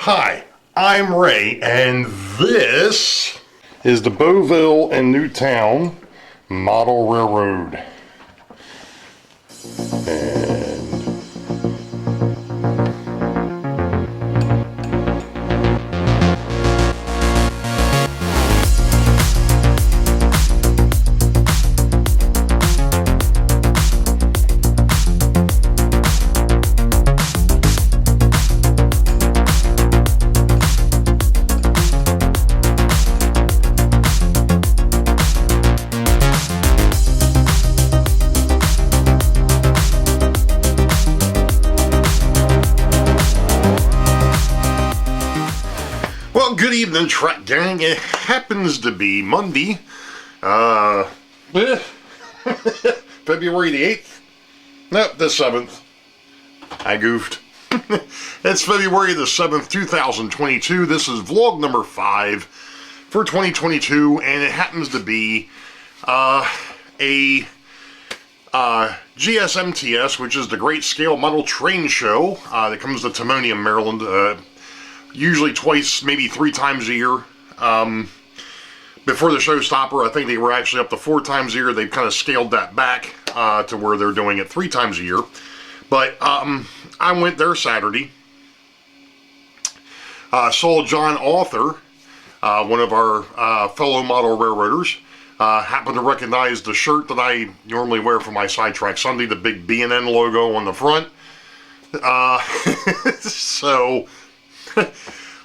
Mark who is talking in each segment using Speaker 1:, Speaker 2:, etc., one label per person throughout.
Speaker 1: Hi, I'm Ray, and this is the Boeville Newtown Model Railroad. Well, good evening, track gang. It happens to be Monday, February the 8th? Nope, the 7th. I goofed. It's February the 7th, 2022. This is vlog number 5 for 2022, and it happens to be a GSMTS, which is the Great Scale Model Train Show that comes to Timonium, Maryland, usually twice, maybe 3 times a year. Before the showstopper, I think they were actually up to 4 times a year. They've kind of scaled that back to where they're doing it 3 times a year. But I went there Saturday. Saw John Author, one of our fellow model railroaders. Happened to recognize the shirt that I normally wear for my Sidetrack Sunday, the big B&N logo on the front. So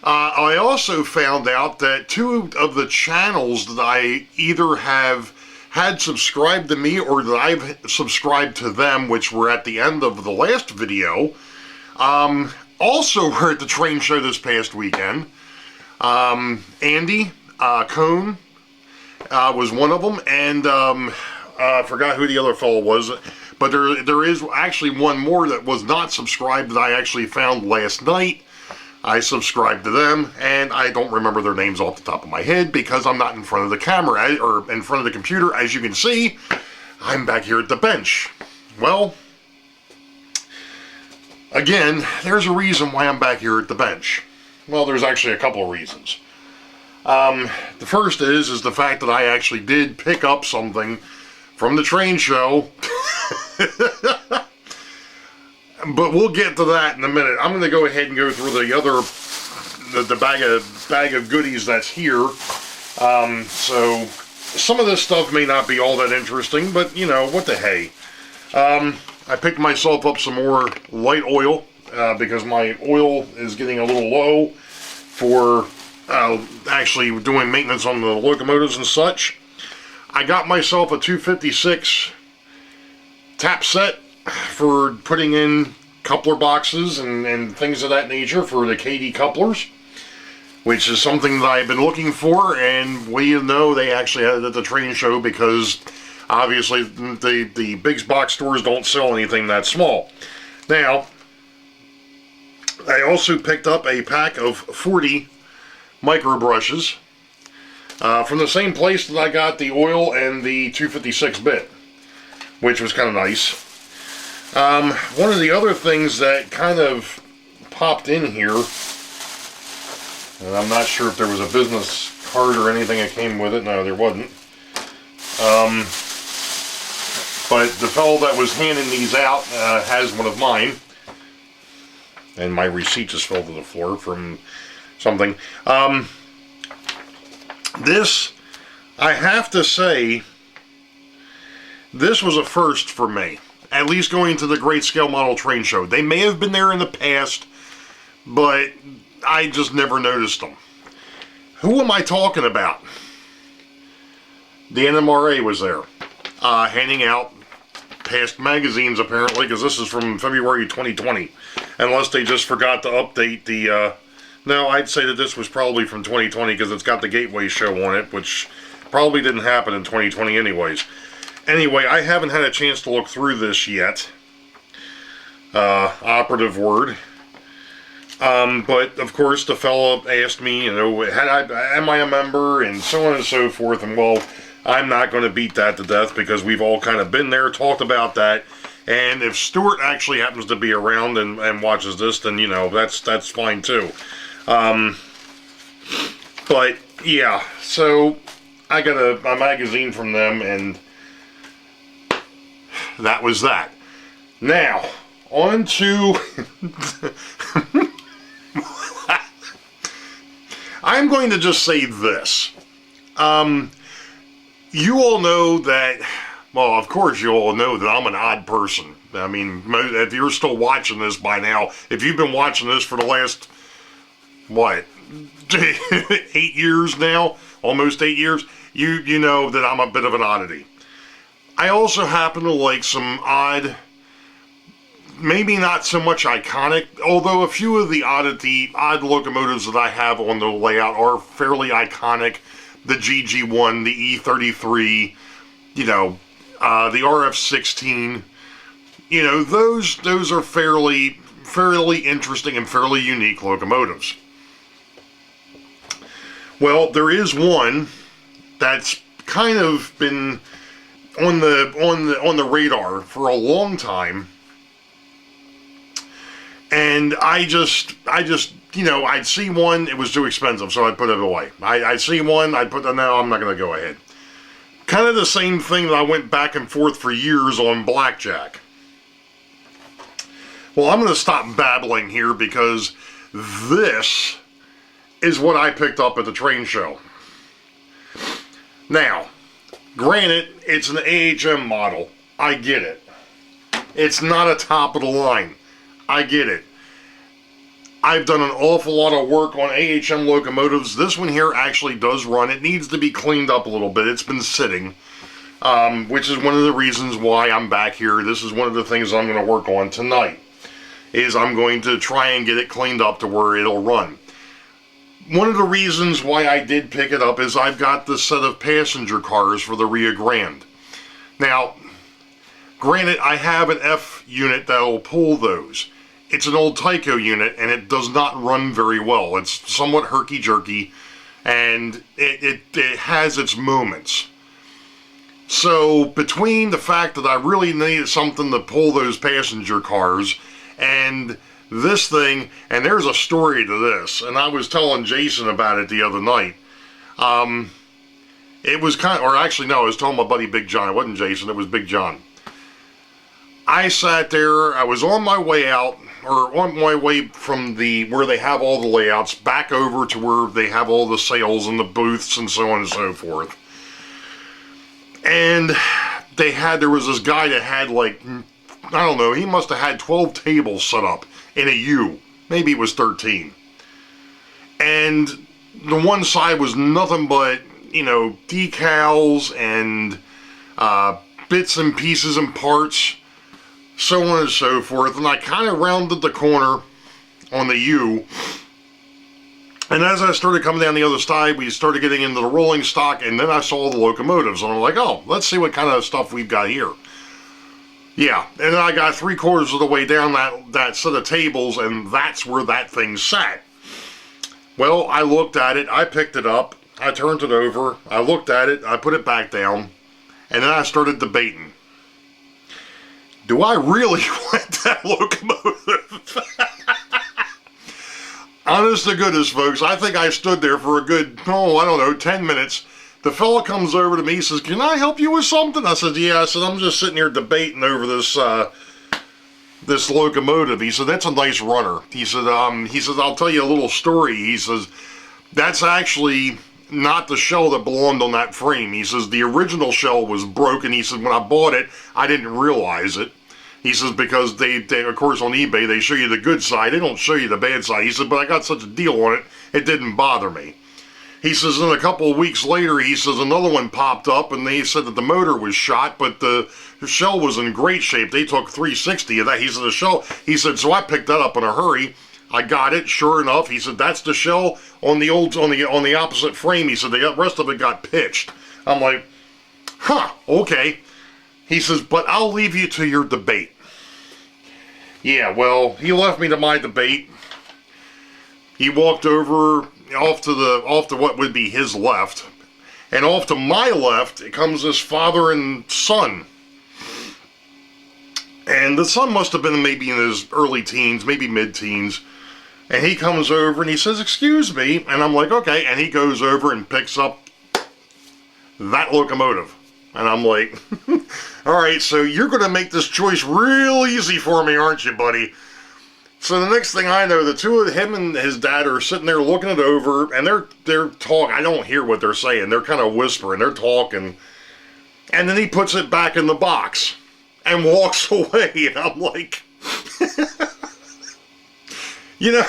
Speaker 1: I also found out that 2 of the channels that I either have had subscribed to me or that I've subscribed to them, which were at the end of the last video, also were at the train show this past weekend. Andy Cohn was one of them, and I forgot who the other fellow was, but there is actually one more that was not subscribed that I actually found last night. I subscribed to them, and I don't remember their names off the top of my head because I'm not in front of the camera, or in front of the computer. As you can see, I'm back here at the bench. Well, again, there's a reason why I'm back here at the bench. Well, there's actually a couple of reasons. The first is the fact that I actually did pick up something from the train show. But we'll get to that in a minute. I'm going to go ahead and go through the other, the bag of goodies that's here. So some of this stuff may not be all that interesting, but you know, what the hey. I picked myself up some more light oil because my oil is getting a little low for actually doing maintenance on the locomotives and such. I got myself a 256 tap set for putting in coupler boxes and things of that nature for the KD couplers, which is something that I've been looking for, and we know they actually had it at the train show because obviously the big box stores don't sell anything that small. Now, I also picked up a pack of 40 micro brushes from the same place that I got the oil and the 256 bit, which was kind of nice. One of the other things that kind of popped in here, and I'm not sure if there was a business card or anything that came with it. No, there wasn't. But the fellow that was handing these out has one of mine. And my receipt just fell to the floor from something. This, I have to say, this was a first for me. At least going to the Great Scale Model Train Show. They may have been there in the past, but I just never noticed them. Who am I talking about? The NMRA was there, handing out past magazines apparently, because this is from February 2020. Unless they just forgot to update the No, I'd say that this was probably from 2020 because it's got the Gateway show on it, which probably didn't happen in 2020 anyways. Anyway, I haven't had a chance to look through this yet. Operative word. But of course the fellow asked me, you know, am I a member, and so on and so forth, and well, I'm not going to beat that to death because we've all kind of been there, talked about that, and if Stuart actually happens to be around and watches this, then, you know, that's fine too. But yeah, so I got a magazine from them, and that was that. Now, on to I'm going to just say this. You all know that, well, of course you all know that I'm an odd person. I mean, if you're still watching this by now, if you've been watching this for the last, what, 8 years now, almost 8 years, you know that I'm a bit of an oddity. I also happen to like some odd, maybe not so much iconic, although a few of the odd locomotives that I have on the layout are fairly iconic. The GG1, the E33, you know, the RF16, you know, those are fairly interesting and fairly unique locomotives. Well, there is one that's kind of been on the radar for a long time. And I just, you know, I'd see one, it was too expensive, so I'd put it away. I'd see one, I'd put it, no, I'm not going to go ahead. Kind of the same thing that I went back and forth for years on blackjack. Well, I'm going to stop babbling here because this is what I picked up at the train show. Now, granted, it's an AHM model. I get it. It's not a top of the line. I get it. I've done an awful lot of work on AHM locomotives. This one here actually does run. It needs to be cleaned up a little bit. It's been sitting, which is one of the reasons why I'm back here. This is one of the things I'm going to work on tonight, is I'm going to try and get it cleaned up to where it'll run. One of the reasons why I did pick it up is I've got this set of passenger cars for the Rio Grande. Now, granted, I have an F unit that will pull those. It's an old Tyco unit, and it does not run very well. It's somewhat herky-jerky, and it has its moments. So, between the fact that I really needed something to pull those passenger cars, and this thing, and there's a story to this, and I was telling Jason about it the other night. It was kind of, or actually no, I was telling my buddy Big John. It wasn't Jason, it was Big John. I sat there, I was on my way out, or on my way from where they have all the layouts back over to where they have all the sales and the booths and so on and so forth. And there was this guy that had like, I don't know, he must have had 12 tables set up in a U. Maybe it was 13. And the one side was nothing but, you know, decals and bits and pieces and parts, so on and so forth. And I kind of rounded the corner on the U, and as I started coming down the other side, we started getting into the rolling stock, and then I saw the locomotives, and I'm like, oh, let's see what kind of stuff we've got here. Yeah, and then I got 3/4 of the way down that set of tables, and that's where that thing sat. Well, I looked at it, I picked it up, I turned it over, I looked at it, I put it back down, and then I started debating. Do I really want that locomotive? Honest to goodness, folks, I think I stood there for a good, I don't know, 10 minutes. The fella comes over to me, he says, can I help you with something? I said, yeah. I said, I'm just sitting here debating over this this locomotive. He said, that's a nice runner. He said, I'll tell you a little story. He says, that's actually not the shell that belonged on that frame. He says, the original shell was broken. He said, when I bought it, I didn't realize it. He says, because they of course, on eBay, they show you the good side. They don't show you the bad side. He said, but I got such a deal on it, it didn't bother me. He says, then a couple of weeks later, he says, another one popped up, and they said that the motor was shot, but the shell was in great shape. They took 360 of that. He said, he said, so I picked that up in a hurry. I got it, sure enough. He said, that's the shell on the on the opposite frame. He said, the rest of it got pitched. I'm like, huh, okay. He says, but I'll leave you to your debate. Yeah, well, he left me to my debate. He walked over off to what would be his left. And off to my left, it comes this father and son. And the son must have been maybe in his early teens, maybe mid-teens. And he comes over and he says, excuse me. And I'm like, okay. And he goes over and picks up that locomotive. And I'm like, all right, so you're going to make this choice real easy for me, aren't you, buddy? So the next thing I know, the two of him and his dad are sitting there looking it over, and they're talking. I don't hear what they're saying. They're kind of whispering. They're talking. And then he puts it back in the box and walks away. And I'm like, you know,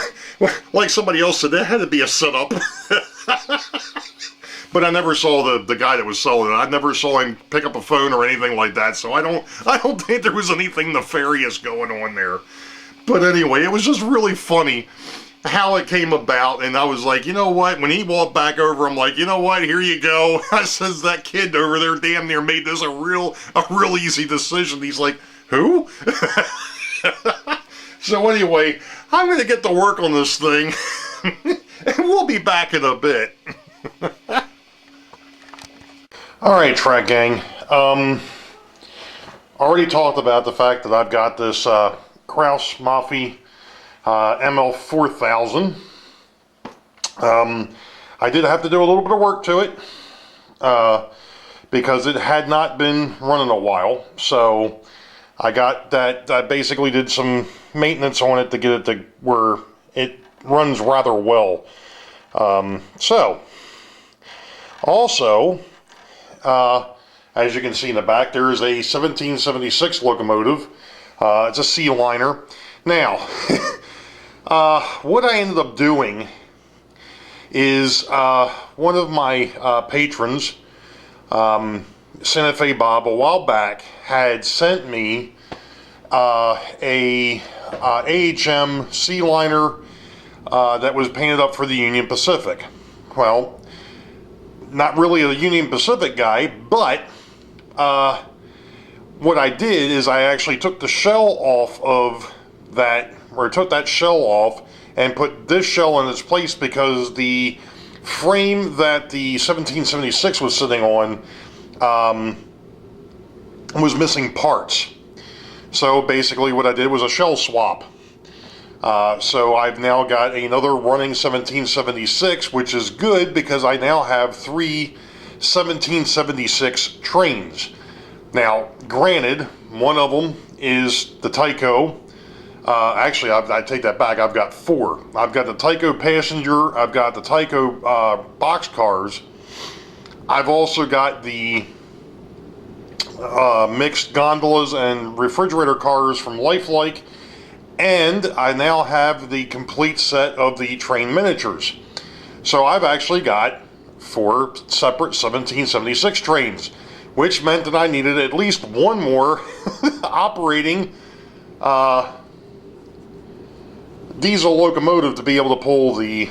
Speaker 1: like somebody else said, that had to be a setup. But I never saw the guy that was selling it. I never saw him pick up a phone or anything like that. So I don't think there was anything nefarious going on there. But anyway, it was just really funny how it came about. And I was like, you know what? When he walked back over, I'm like, you know what? Here you go. I says, that kid over there damn near made this a real easy decision. He's like, who? So anyway, I'm going to get to work on this thing. And we'll be back in a bit. Alright, Track Gang. Already talked about the fact that I've got this Kraus Maffei ML4000. I did have to do a little bit of work to it because it had not been running a while. So I got that. I basically did some maintenance on it to get it to where it runs rather well. So also, as you can see in the back, there is a 1776 locomotive. It's a C-liner. Now, what I ended up doing is one of my patrons, Santa Fe Bob, a while back had sent me a AHM C-liner that was painted up for the Union Pacific. Well, not really a Union Pacific guy, but what I did is I actually took the shell off of that, or took that shell off and put this shell in its place because the frame that the 1776 was sitting on was missing parts. So basically what I did was a shell swap. So I've now got another running 1776, which is good because I now have 3 1776 trains. Now, granted, one of them is the Tyco. Actually, I take that back. I've got 4. I've got the Tyco Passenger. I've got the Tyco box cars. I've also got the mixed gondolas and refrigerator cars from Lifelike. And I now have the complete set of the train miniatures. So I've actually got 4 separate 1776 trains, which meant that I needed at least one more operating diesel locomotive to be able to pull the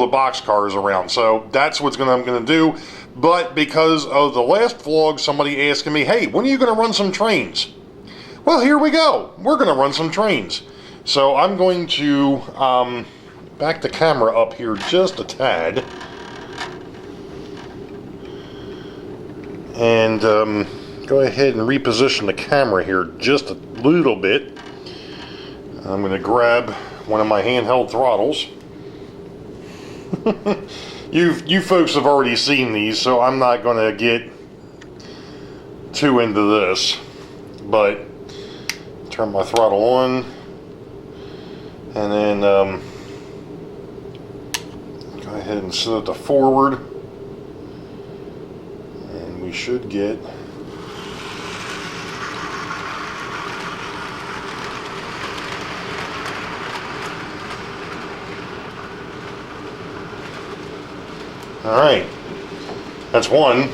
Speaker 1: box cars around. So that's what I'm going to do. But because of the last vlog, somebody asking me, hey, when are you going to run some trains? Well, here we go. We're going to run some trains. So I'm going to back the camera up here just a tad. And go ahead and reposition the camera here just a little bit. I'm going to grab one of my handheld throttles. You folks have already seen these, so I'm not going to get too into this. But turn my throttle on. And then go ahead and set it to forward. And we should get alright. That's one.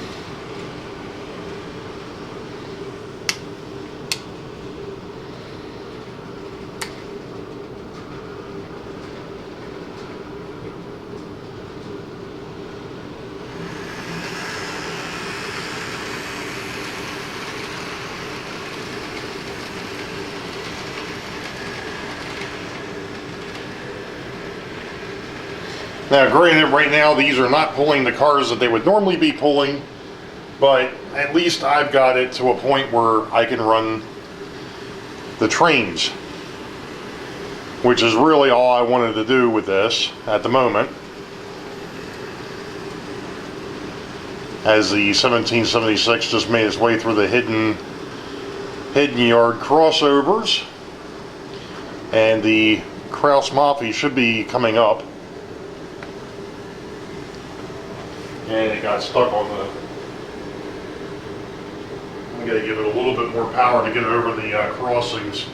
Speaker 1: Now granted, right now these are not pulling the cars that they would normally be pulling, but at least I've got it to a point where I can run the trains, which is really all I wanted to do with this at the moment, as the 1776 just made its way through the hidden yard crossovers, and the Kraus Mafia should be coming up. And it got stuck on the... I'm going to give it a little bit more power to get over the crossings.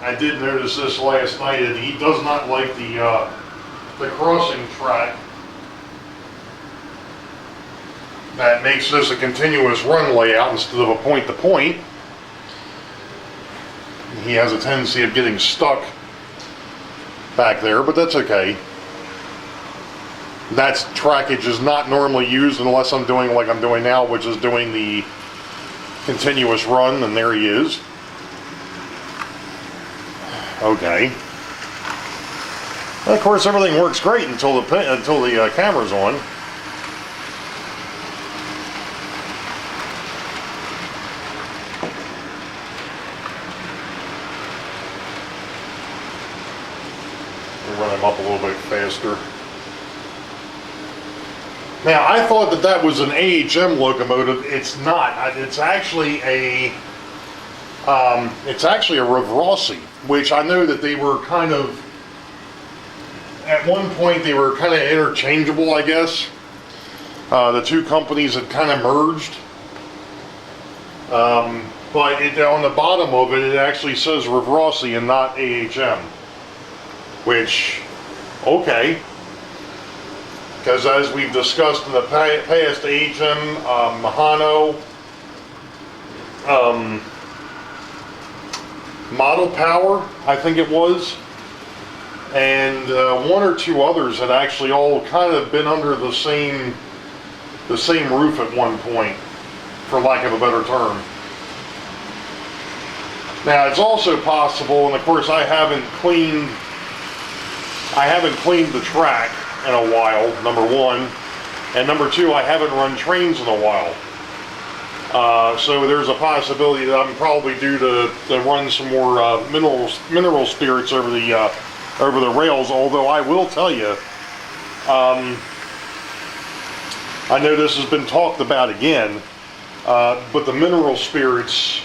Speaker 1: I did notice this last night, that he does not like the crossing track that makes this a continuous run layout instead of a point-to-point. He has a tendency of getting stuck back there, but that's okay. That trackage is not normally used unless I'm doing like I'm doing now, which is doing the continuous run, and there he is. Okay. And of course, everything works great until the camera's on. Run him up a little bit faster. Now, I thought that that was an AHM locomotive. It's not. It's actually a Revrossi, which I know that they were kind of, at one point they were kind of interchangeable, I guess. The two companies had kind of merged. But on the bottom of it, it actually says Revrossi and not AHM. Which, okay, because as we've discussed in the past, AHM, Mahano, Model Power, I think it was, and one or two others had actually all kind of been under the same roof at one point, for lack of a better term. Now, it's also possible, and of course I haven't cleaned the track in a while, number one, and number two, I haven't run trains in a while. So there's a possibility that I'm probably due to run some more mineral spirits over the rails. Although I will tell you, I know this has been talked about again, but the mineral spirits,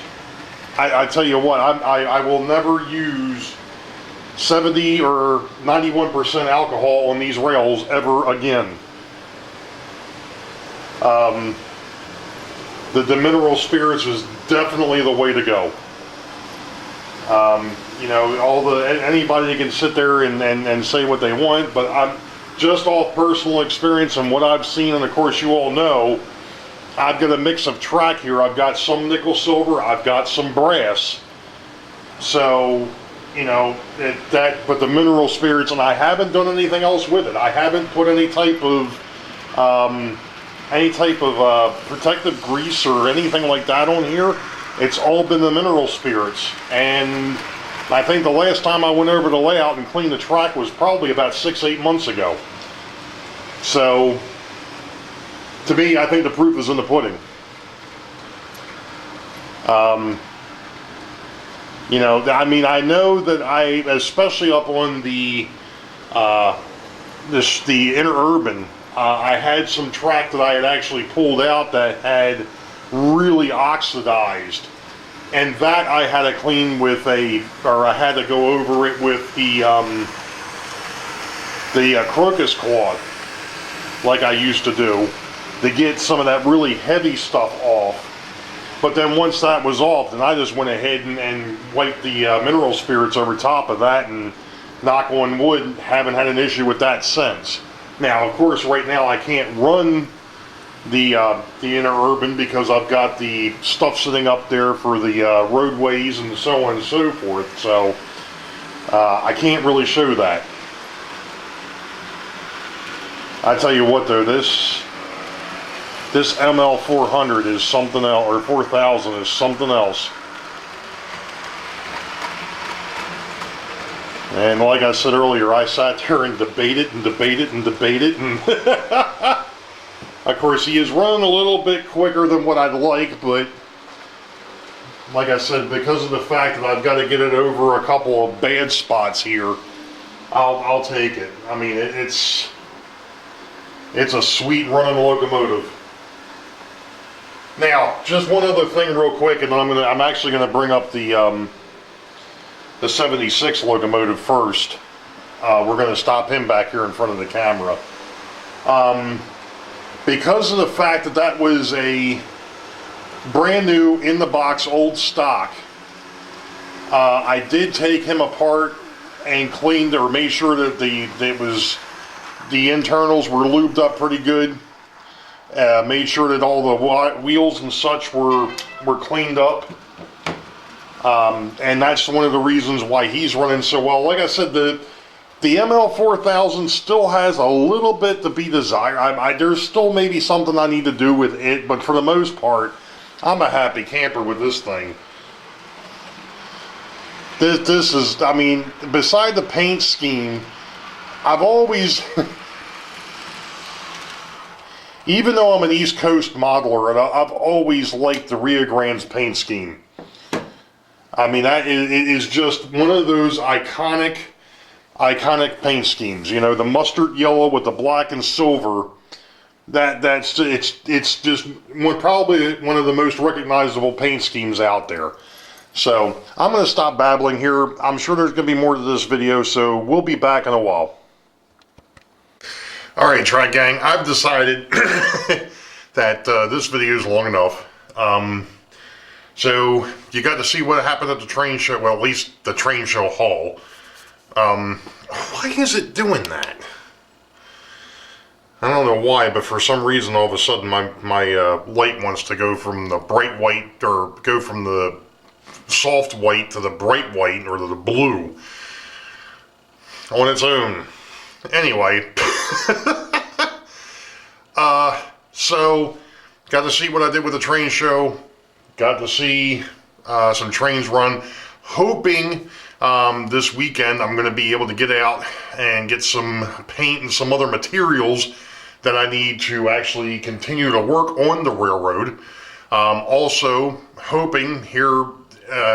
Speaker 1: I tell you what, I will never use 70 or 91% alcohol on these rails ever again. The mineral spirits is definitely the way to go. You know, anybody can sit there and say what they want, but I'm just off personal experience and what I've seen, and of course you all know, I've got a mix of track here. I've got some nickel silver, I've got some brass. So, you know, but the mineral spirits, and I haven't done anything else with it. I haven't put any type of protective grease or anything like that on here. It's all been the mineral spirits. And I think the last time I went over the layout and cleaned the track was probably about 6-8 months ago. So, to me, I think the proof is in the pudding. You know, I mean, I know that especially up on the interurban, I had some track that I had actually pulled out that had really oxidized, and that I had to clean with I had to go over it with the crocus cloth, like I used to do, to get some of that really heavy stuff off. But then once that was off, then I just went ahead and wiped the mineral spirits over top of that, and knock on wood, haven't had an issue with that since. Now, of course, right now I can't run the interurban because I've got the stuff sitting up there for the roadways and so on and so forth. So I can't really show that. I tell you what, though, this ML400 is something else, or 4000 is something else. And like I said earlier, I sat there and debated and debated and debated, and of course he is running a little bit quicker than what I'd like, but like I said, because of the fact that I've got to get it over a couple of bad spots here, I'll take it. I mean, it's a sweet running locomotive. Now, just one other thing real quick, and I'm actually gonna bring up the 76 locomotive first. We're gonna stop him back here in front of the camera. Because of the fact that that was a brand new in the box old stock, I did take him apart and cleaned or made sure that the internals were lubed up pretty good. Made sure that all the wheels and such were cleaned up. And that's one of the reasons why he's running so well. Like I said, the ML4000 still has a little bit to be desired. There's still maybe something I need to do with it, but for the most part, I'm a happy camper with this thing. This is, I mean, beside the paint scheme, I've always, even though I'm an East Coast modeler, I've always liked the Rio Grande's paint scheme. I mean, that is just one of those iconic paint schemes. You know, the mustard yellow with the black and silver. It's just probably one of the most recognizable paint schemes out there. So I'm going to stop babbling here. I'm sure there's going to be more to this video, so we'll be back in a while. All right, Track Gang, I've decided that this video is long enough. So you got to see what happened at the train show, well, at least the train show hall. Why is it doing that? I don't know why, but for some reason all of a sudden my light wants to go from the bright white, or go from the soft white to the bright white, or to the blue on its own. Anyway, so got to see what I did with the train show. Got to see some trains run. Hoping this weekend I'm going to be able to get out and get some paint and some other materials that I need to actually continue to work on the railroad. Also hoping here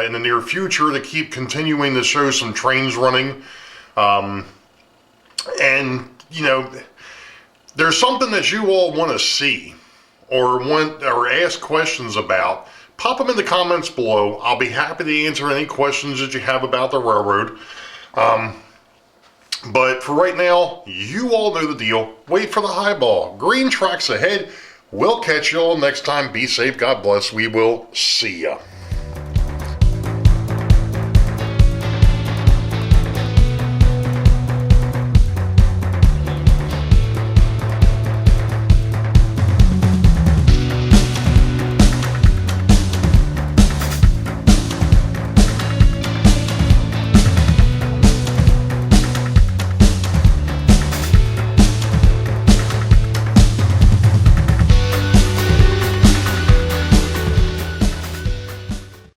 Speaker 1: in the near future to keep continuing to show some trains running. And, you know, there's something that you all want to see or ask questions about. Pop them in the comments below. I'll be happy to answer any questions that you have about the railroad. But for right now, you all know the deal. Wait for the highball. Green tracks ahead. We'll catch you all next time. Be safe. God bless. We will see ya.